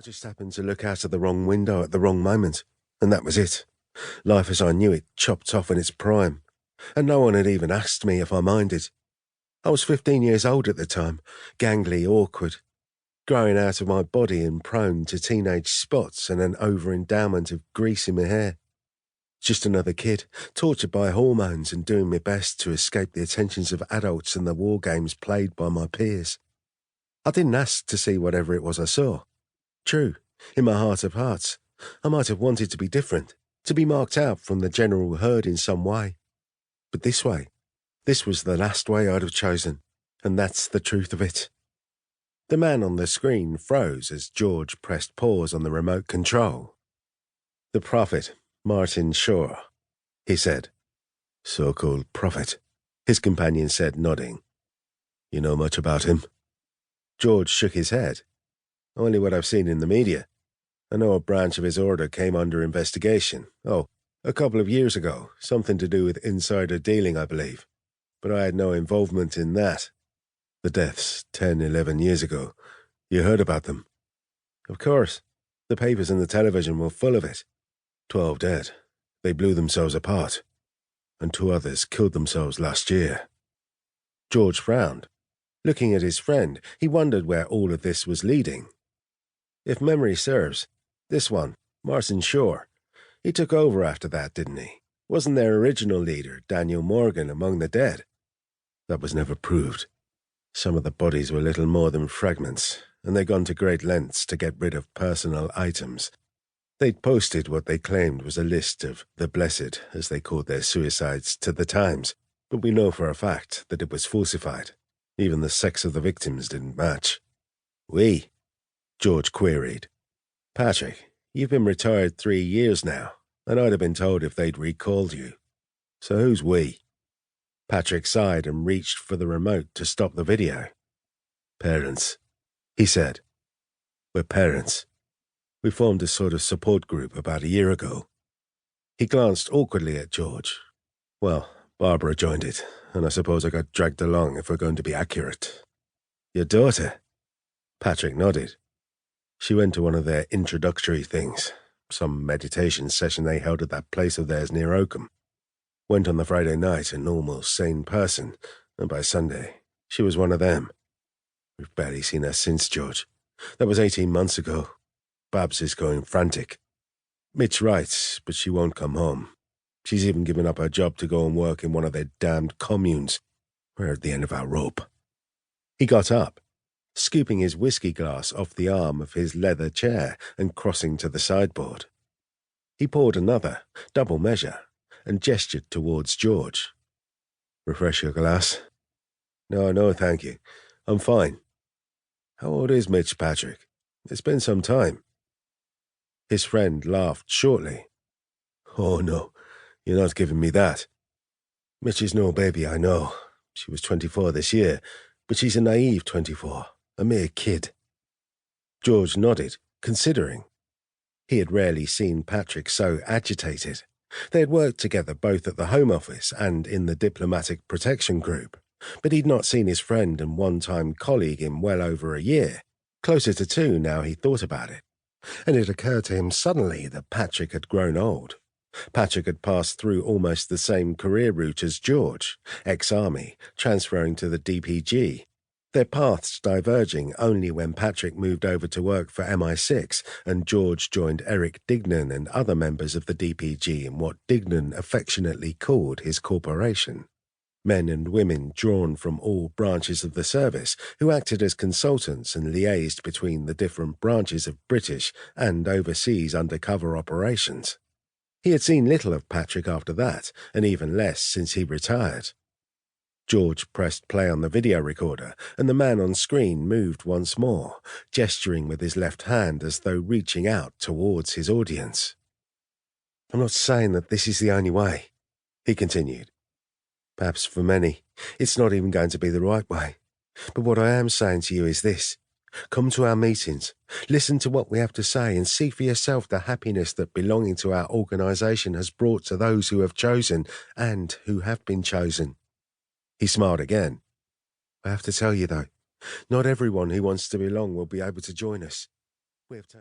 just happened to look out of the wrong window at the wrong moment, and that was it. Life as I knew it chopped off in its prime, and no one had even asked me if I minded. I was 15 years old at the time, gangly, awkward, growing out of my body and prone to teenage spots and an over-endowment of grease in my hair. Just another kid, tortured by hormones and doing my best to escape the attentions of adults and the war games played by my peers. I didn't ask to see whatever it was I saw. True, in my heart of hearts, I might have wanted to be different, to be marked out from the general herd in some way. But this was the last way I'd have chosen, and that's the truth of it. The man on the screen froze as George pressed pause on the remote control. "The prophet, Martin Shaw," he said. "So-called prophet," his companion said, nodding. "You know much about him?" George shook his head. "Only what I've seen in the media. I know a branch of his order came under investigation. Oh, a couple of years ago, something to do with insider dealing, I believe. But I had no involvement in that. The deaths, 10, 11 years ago. You heard about them?" "Of course. The papers and the television were full of it. 12 dead. They blew themselves apart. And 2 others killed themselves last year." George frowned. Looking at his friend, he wondered where all of this was leading. If memory serves, this one, Martin Shaw, he took over after that, didn't he? Wasn't their original leader, Daniel Morgan, among the dead? "That was never proved. Some of the bodies were little more than fragments, and they'd gone to great lengths to get rid of personal items. They'd posted what they claimed was a list of the blessed, as they called their suicides, to the Times, but we know for a fact that it was falsified. Even the sex of the victims didn't match." "We?" George queried. "Patrick, you've been retired 3 years now, and I'd have been told if they'd recalled you. So who's we?" Patrick sighed and reached for the remote to stop the video. "Parents," he said. "We're parents. We formed a sort of support group about a year ago." He glanced awkwardly at George. "Well, Barbara joined it, and I suppose I got dragged along if we're going to be accurate." "Your daughter?" Patrick nodded. "She went to one of their introductory things, some meditation session they held at that place of theirs near Oakham. Went on the Friday night, a normal, sane person, and by Sunday, she was one of them. We've barely seen her since, George. That was 18 months ago. Babs is going frantic. Mitch writes, but she won't come home. She's even given up her job to go and work in one of their damned communes. We're at the end of our rope." He got up, scooping his whiskey glass off the arm of his leather chair and crossing to the sideboard. He poured another, double measure, and gestured towards George. "Refresh your glass?" No, thank you. I'm fine." "How old is Mitch, Patrick? It's been some time." His friend laughed shortly. "Oh, no, you're not giving me that. Mitch is no baby, I know. She was 24 this year, but she's a naive 24, a mere kid." George nodded, considering. He had rarely seen Patrick so agitated. They had worked together both at the Home Office and in the Diplomatic Protection Group, but he'd not seen his friend and one-time colleague in well over a year, closer to 2 now he thought about it. And it occurred to him suddenly that Patrick had grown old. Patrick had passed through almost the same career route as George, ex-army, transferring to the DPG, their paths diverging only when Patrick moved over to work for MI6 and George joined Eric Dignan and other members of the DPG in what Dignan affectionately called his corporation. Men and women drawn from all branches of the service who acted as consultants and liaised between the different branches of British and overseas undercover operations. He had seen little of Patrick after that, and even less since he retired. George pressed play on the video recorder, and the man on screen moved once more, gesturing with his left hand as though reaching out towards his audience. "I'm not saying that this is the only way," he continued. "Perhaps for many, it's not even going to be the right way. But what I am saying to you is this. Come to our meetings, listen to what we have to say, and see for yourself the happiness that belonging to our organisation has brought to those who have chosen and who have been chosen." He smiled again. "I have to tell you, though, not everyone who wants to belong will be able to join us. We have turned